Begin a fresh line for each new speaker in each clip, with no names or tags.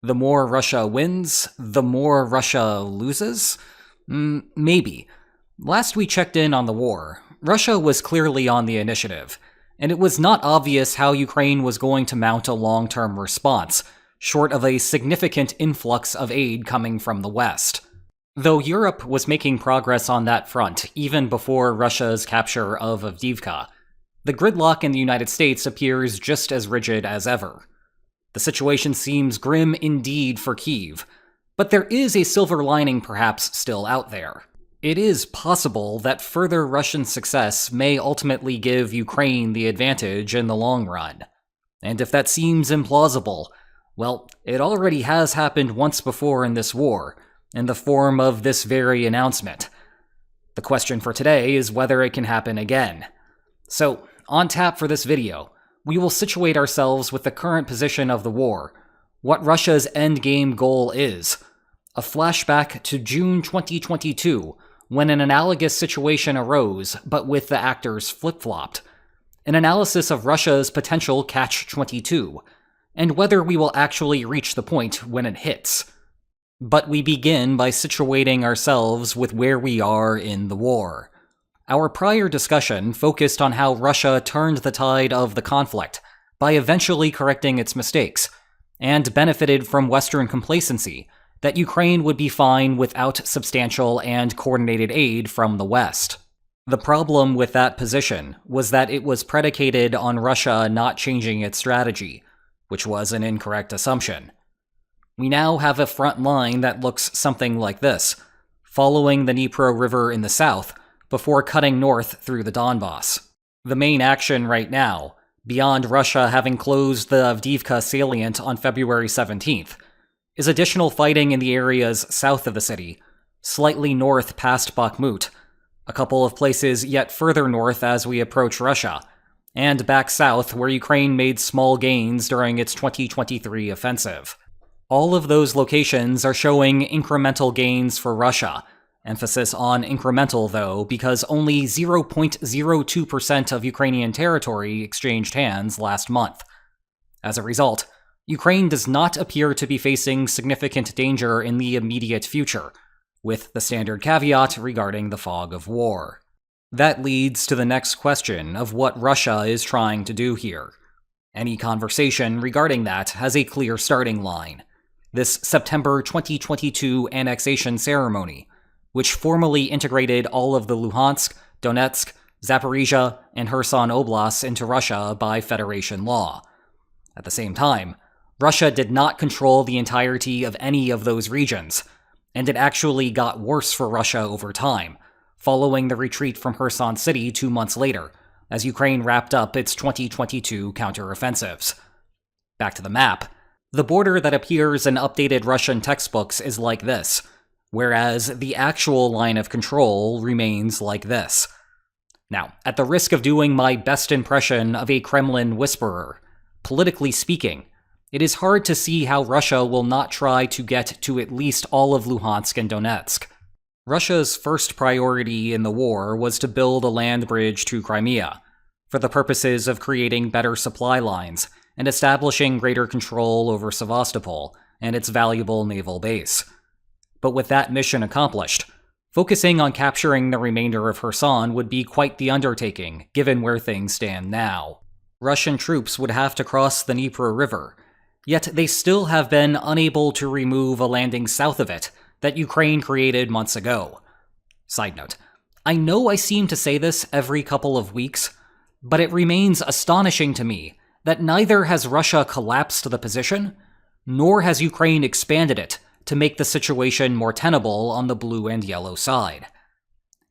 The more Russia wins, the more Russia loses? Maybe. Last we checked in on the war, Russia was clearly on the initiative, and it was not obvious how Ukraine was going to mount a long-term response, short of a significant influx of aid coming from the West. Though Europe was making progress on that front even before Russia's capture of Avdiivka, the gridlock in the United States appears just as rigid as ever. The situation seems grim indeed for Kyiv, but there is a silver lining perhaps still out there. It is possible that further Russian success may ultimately give Ukraine the advantage in the long run. And if that seems implausible, well, it already has happened once before in this war, in the form of this very announcement. The question for today is whether it can happen again. So, on tap for this video, we will situate ourselves with the current position of the war, what Russia's endgame goal is, a flashback to June 2022, when an analogous situation arose, but with the actors flip-flopped, an analysis of Russia's potential catch-22, and whether we will actually reach the point when it hits. But we begin by situating ourselves with where we are in the war. Our prior discussion focused on how Russia turned the tide of the conflict by eventually correcting its mistakes, and benefited from Western complacency that Ukraine would be fine without substantial and coordinated aid from the West. The problem with that position was that it was predicated on Russia not changing its strategy, which was an incorrect assumption. We now have a front line that looks something like this, following the Dnipro River in the south, before cutting north through the Donbass. The main action right now, beyond Russia having closed the Avdiivka salient on February 17th, is additional fighting in the areas south of the city, slightly north past Bakhmut, a couple of places yet further north as we approach Russia, and back south where Ukraine made small gains during its 2023 offensive. All of those locations are showing incremental gains for Russia. Emphasis on incremental, though, because only 0.02% of Ukrainian territory exchanged hands last month. As a result, Ukraine does not appear to be facing significant danger in the immediate future, with the standard caveat regarding the fog of war. That leads to the next question of what Russia is trying to do here. Any conversation regarding that has a clear starting line: this September 2022 annexation ceremony, which formally integrated all of the Luhansk, Donetsk, Zaporizhia, and Kherson Oblasts into Russia by federation law. At the same time, Russia did not control the entirety of any of those regions, and it actually got worse for Russia over time, following the retreat from Kherson City 2 months later, as Ukraine wrapped up its 2022 counteroffensives. Back to the map. The border that appears in updated Russian textbooks is like this, whereas the actual line of control remains like this. Now, at the risk of doing my best impression of a Kremlin whisperer, politically speaking, it is hard to see how Russia will not try to get to at least all of Luhansk and Donetsk. Russia's first priority in the war was to build a land bridge to Crimea, for the purposes of creating better supply lines and establishing greater control over Sevastopol and its valuable naval base. But with that mission accomplished, focusing on capturing the remainder of Kherson would be quite the undertaking, given where things stand now. Russian troops would have to cross the Dnipro River, yet they still have been unable to remove a landing south of it that Ukraine created months ago. Side note, I know I seem to say this every couple of weeks, but it remains astonishing to me that neither has Russia collapsed the position, nor has Ukraine expanded it to make the situation more tenable on the blue and yellow side.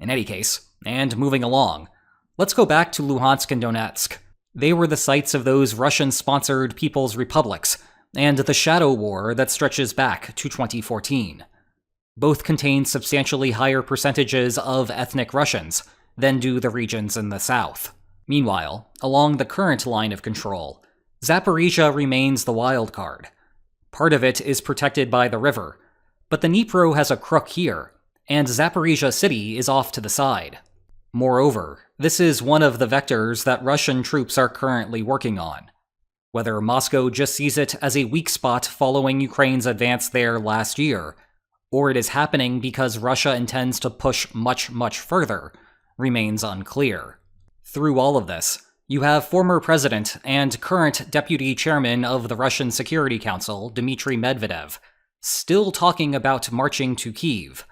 In any case, and moving along, let's go back to Luhansk and Donetsk. They were the sites of those Russian-sponsored People's Republics, and the Shadow War that stretches back to 2014. Both contain substantially higher percentages of ethnic Russians than do the regions in the south. Meanwhile, along the current line of control, Zaporizhia remains the wild card. Part of it is protected by the river, but the Dnipro has a crook here, and Zaporizhia city is off to the side. Moreover, this is one of the vectors that Russian troops are currently working on. whether Moscow just sees it as a weak spot following Ukraine's advance there last year, or it is happening because Russia intends to push much, much further, remains unclear. Through all of this, you have former president and current deputy chairman of the Russian Security Council, Dmitry Medvedev, still talking about marching to Kyiv.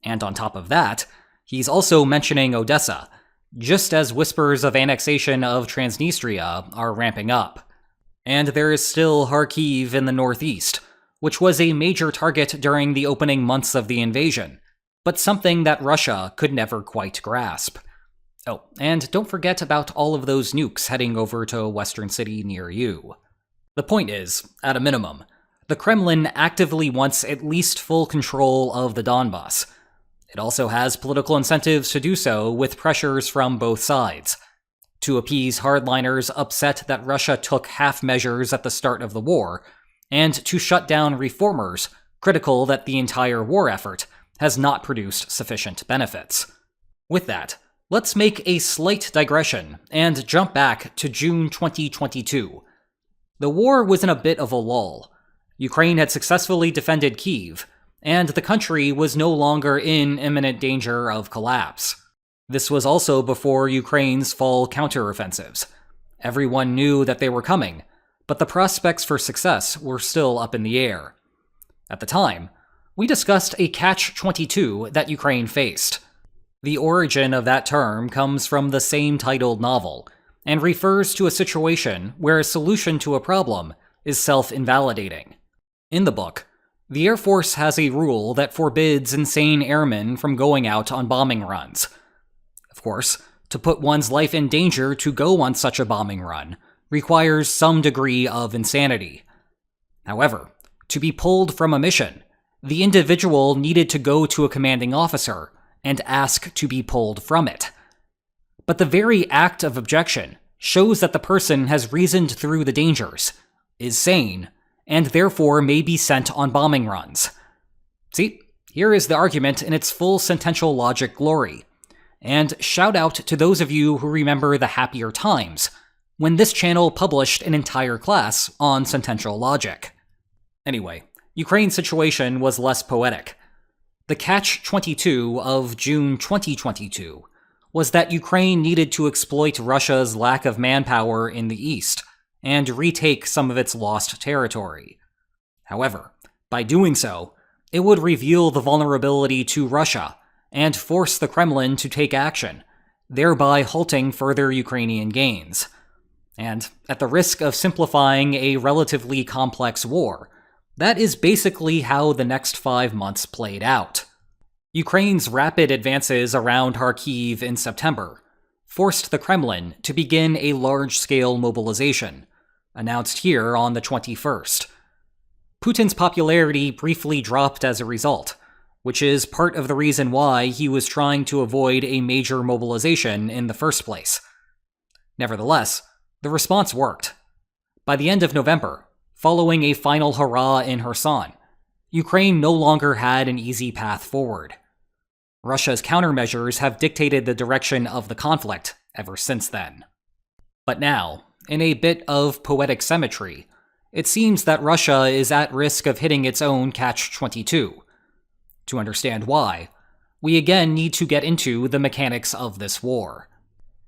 And on top of that, he's also mentioning Odessa, just as whispers of annexation of Transnistria are ramping up. And there is still Kharkiv in the northeast, which was a major target during the opening months of the invasion, but something that Russia could never quite grasp. Oh, and don't forget about all of those nukes heading over to a western city near you. The point is, at a minimum, the Kremlin actively wants at least full control of the Donbas. It also has political incentives to do so with pressures from both sides. To appease hardliners upset that Russia took half measures at the start of the war, and to shut down reformers critical that the entire war effort has not produced sufficient benefits. With that, let's make a slight digression and jump back to June 2022. The war was in a bit of a lull. Ukraine had successfully defended Kyiv, and the country was no longer in imminent danger of collapse. This was also before Ukraine's fall counteroffensives. Everyone knew that they were coming, but the prospects for success were still up in the air. At the time, we discussed a catch-22 that Ukraine faced. The origin of that term comes from the same titled novel, and refers to a situation where a solution to a problem is self-invalidating. In the book, the Air Force has a rule that forbids insane airmen from going out on bombing runs. Of course, to put one's life in danger to go on such a bombing run requires some degree of insanity. However, to be pulled from a mission, the individual needed to go to a commanding officer and ask to be pulled from it. But the very act of objection shows that the person has reasoned through the dangers, is sane, and therefore may be sent on bombing runs. See, here is the argument in its full sentential logic glory. And shout out to those of you who remember the happier times, when this channel published an entire class on sentential logic. Anyway, Ukraine's situation was less poetic. The catch-22 of June 2022 was that Ukraine needed to exploit Russia's lack of manpower in the east and retake some of its lost territory. However, by doing so, it would reveal the vulnerability to Russia and force the Kremlin to take action, thereby halting further Ukrainian gains. And at the risk of simplifying a relatively complex war, that is basically how the next 5 months played out. Ukraine's rapid advances around Kharkiv in September forced the Kremlin to begin a large-scale mobilization, announced here on the 21st. Putin's popularity briefly dropped as a result, which is part of the reason why he was trying to avoid a major mobilization in the first place. Nevertheless, the response worked. By the end of November, following a final hurrah in Kherson, Ukraine no longer had an easy path forward. Russia's countermeasures have dictated the direction of the conflict ever since then. But now, in a bit of poetic symmetry, it seems that Russia is at risk of hitting its own catch-22. To understand why, we again need to get into the mechanics of this war.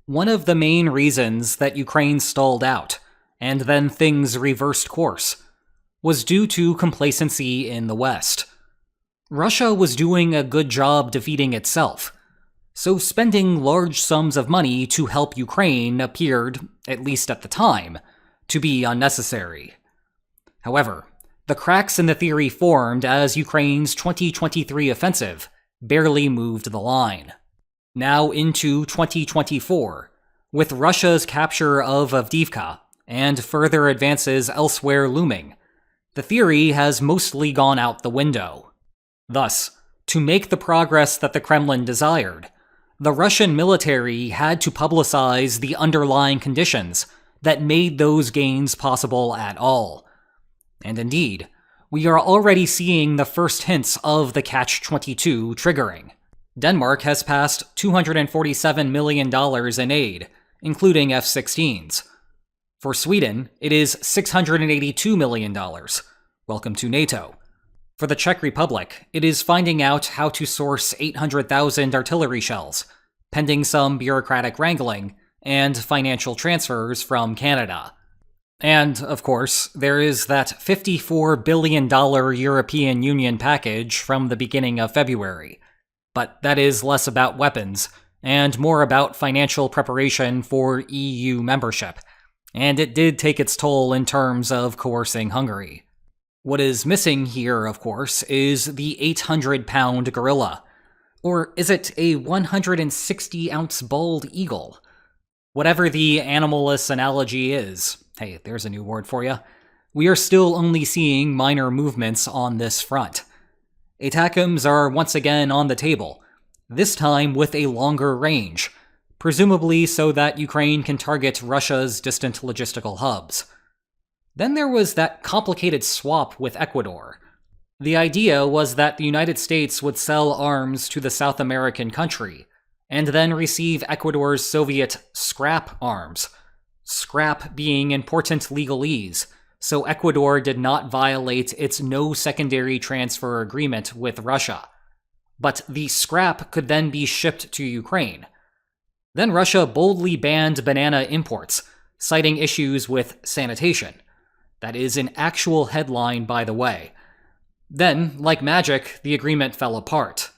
One of the main reasons that Ukraine stalled out, and then things reversed course, was due to complacency in the West. Russia was doing a good job defeating itself, so spending large sums of money to help Ukraine appeared, at least at the time, to be unnecessary. However, the cracks in the theory formed as Ukraine's 2023 offensive barely moved the line. Now into 2024, with Russia's capture of Avdiivka and further advances elsewhere looming, the theory has mostly gone out the window. Thus, to make the progress that the Kremlin desired, the Russian military had to publicize the underlying conditions that made those gains possible at all. And indeed, we are already seeing the first hints of the catch-22 triggering. Denmark has passed $247 million in aid, including F-16s. For Sweden, it is $682 million. Welcome to NATO. For the Czech Republic, it is finding out how to source 800,000 artillery shells, pending some bureaucratic wrangling and financial transfers from Canada. And, of course, there is that $54 billion European Union package from the beginning of February. But that is less about weapons, and more about financial preparation for EU membership. And it did take its toll in terms of coercing Hungary. What is missing here, of course, is the 800-pound gorilla. Or is it a 160-ounce bald eagle? Whatever the animalless analogy is, hey, there's a new word for you, we are still only seeing minor movements on this front. ATACMS are once again on the table, this time with a longer range, presumably so that Ukraine can target Russia's distant logistical hubs. Then there was that complicated swap with Ecuador. The idea was that the United States would sell arms to the South American country, and then receive Ecuador's Soviet scrap arms. Scrap being important legalese, so Ecuador did not violate its no secondary transfer agreement with Russia. But the scrap could then be shipped to Ukraine. Then Russia boldly banned banana imports, citing issues with sanitation. That is an actual headline, by the way. Then, like magic, the agreement fell apart.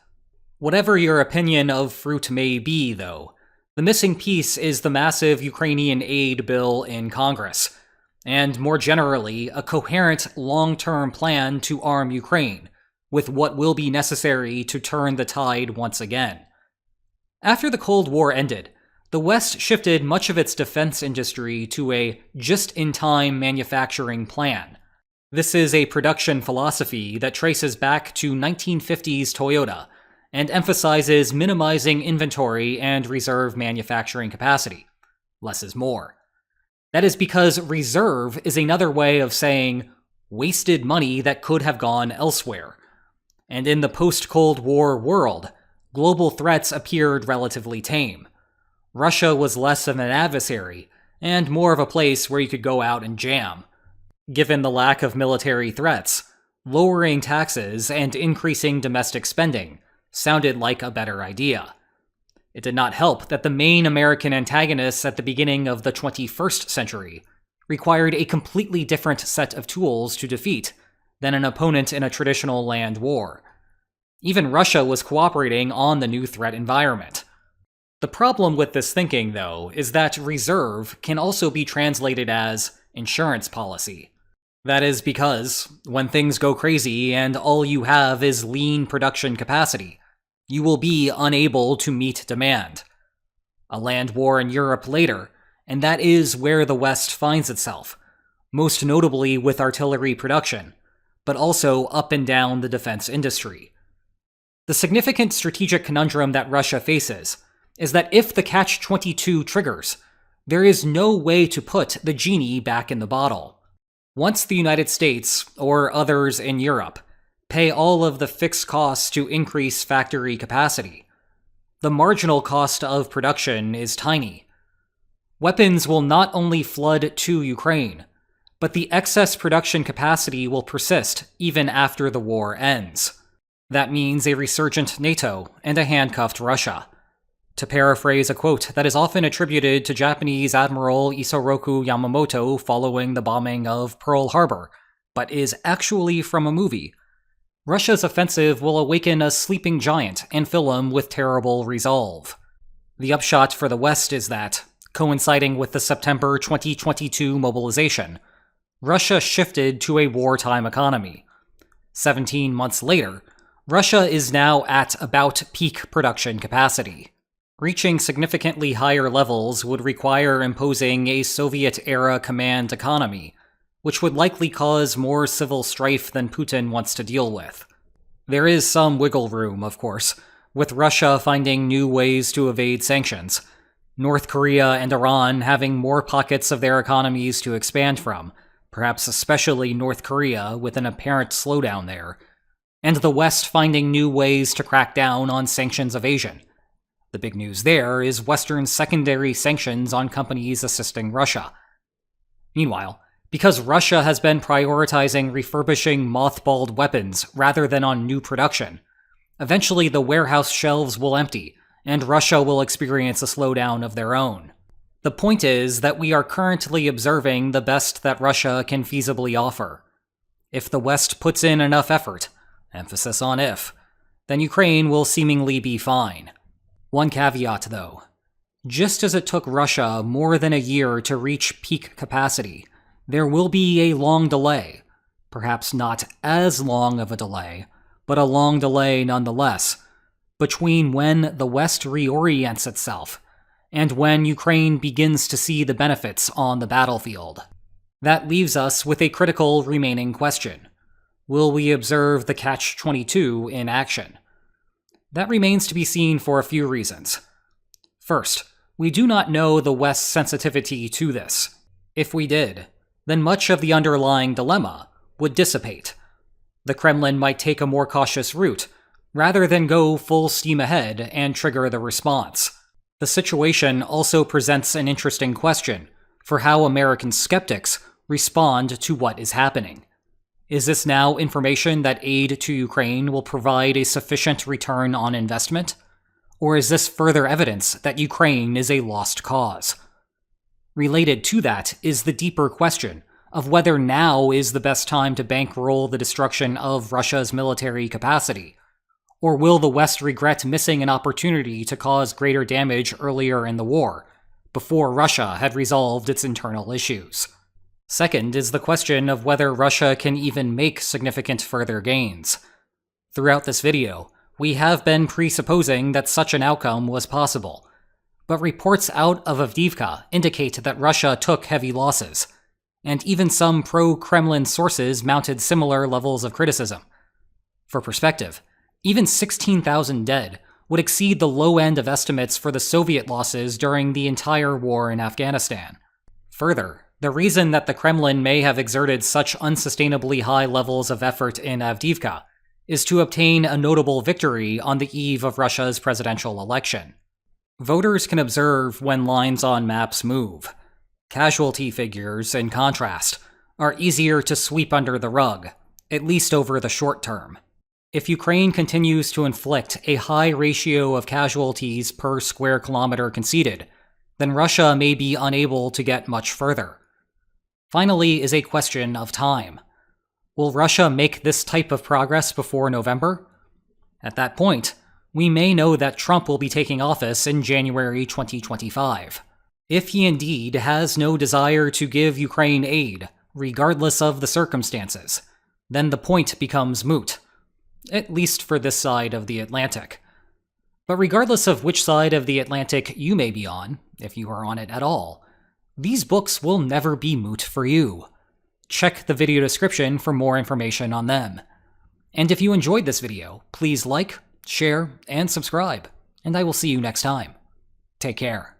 Whatever your opinion of fruit may be, though, the missing piece is the massive Ukrainian aid bill in Congress, and more generally, a coherent long-term plan to arm Ukraine with what will be necessary to turn the tide once again. After the Cold War ended, the West shifted much of its defense industry to a just-in-time manufacturing plan. This is a production philosophy that traces back to 1950s Toyota and emphasizes minimizing inventory and reserve manufacturing capacity. Less is more. That is because reserve is another way of saying wasted money that could have gone elsewhere. And in the post-Cold War world, global threats appeared relatively tame. Russia was less of an adversary, and more of a place where you could go out and jam. Given the lack of military threats, lowering taxes and increasing domestic spending sounded like a better idea. It did not help that the main American antagonists at the beginning of the 21st century required a completely different set of tools to defeat than an opponent in a traditional land war. Even Russia was cooperating on the new threat environment. The problem with this thinking, though, is that reserve can also be translated as insurance policy. That is because, when things go crazy and all you have is lean production capacity, you will be unable to meet demand. A land war in Europe later, and that is where the West finds itself, most notably with artillery production, but also up and down the defense industry. The significant strategic conundrum that Russia faces is that if the Catch-22 triggers, there is no way to put the genie back in the bottle. Once the United States, or others in Europe, pay all of the fixed costs to increase factory capacity, the marginal cost of production is tiny. Weapons will not only flood to Ukraine, but the excess production capacity will persist even after the war ends. That means a resurgent NATO and a handcuffed Russia. To paraphrase a quote that is often attributed to Japanese Admiral Isoroku Yamamoto following the bombing of Pearl Harbor, but is actually from a movie, Russia's offensive will awaken a sleeping giant and fill him with terrible resolve. The upshot for the West is that, coinciding with the September 2022 mobilization, Russia shifted to a wartime economy. 17 months later, Russia is now at about peak production capacity. Reaching significantly higher levels would require imposing a Soviet-era command economy, which would likely cause more civil strife than Putin wants to deal with. There is some wiggle room, of course, with Russia finding new ways to evade sanctions, North Korea and Iran having more pockets of their economies to expand from, perhaps especially North Korea with an apparent slowdown there, and the West finding new ways to crack down on sanctions evasion. The big news there is Western secondary sanctions on companies assisting Russia. Meanwhile, because Russia has been prioritizing refurbishing mothballed weapons rather than on new production, eventually the warehouse shelves will empty, and Russia will experience a slowdown of their own. The point is that we are currently observing the best that Russia can feasibly offer. If the West puts in enough effort, emphasis on if, then Ukraine will seemingly be fine. One caveat, though. Just as it took Russia more than a year to reach peak capacity, there will be a long delay. Perhaps not as long of a delay, but a long delay nonetheless, between when the West reorients itself and when Ukraine begins to see the benefits on the battlefield. That leaves us with a critical remaining question. Will we observe the Catch-22 in action? That remains to be seen for a few reasons. First, we do not know the West's sensitivity to this. If we did, then much of the underlying dilemma would dissipate. The Kremlin might take a more cautious route, rather than go full steam ahead and trigger the response. The situation also presents an interesting question for how American skeptics respond to what is happening. Is this now information that aid to Ukraine will provide a sufficient return on investment? Or is this further evidence that Ukraine is a lost cause? Related to that is the deeper question of whether now is the best time to bankroll the destruction of Russia's military capacity, or will the West regret missing an opportunity to cause greater damage earlier in the war, before Russia had resolved its internal issues? Second is the question of whether Russia can even make significant further gains. Throughout this video, we have been presupposing that such an outcome was possible, but reports out of Avdiivka indicate that Russia took heavy losses, and even some pro-Kremlin sources mounted similar levels of criticism. For perspective, even 16,000 dead would exceed the low end of estimates for the Soviet losses during the entire war in Afghanistan. Further, the reason that the Kremlin may have exerted such unsustainably high levels of effort in Avdiivka is to obtain a notable victory on the eve of Russia's presidential election. Voters can observe when lines on maps move. Casualty figures, in contrast, are easier to sweep under the rug, at least over the short term. If Ukraine continues to inflict a high ratio of casualties per square kilometer conceded, then Russia may be unable to get much further. Finally is a question of time. Will Russia make this type of progress before November? At that point, we may know that Trump will be taking office in January 2025. If he indeed has no desire to give Ukraine aid, regardless of the circumstances, then the point becomes moot, at least for this side of the Atlantic. But regardless of which side of the Atlantic you may be on, if you are on it at all, these books will never be moot for you. Check the video description for more information on them. And if you enjoyed this video, please like, share, and subscribe, and I will see you next time. Take care.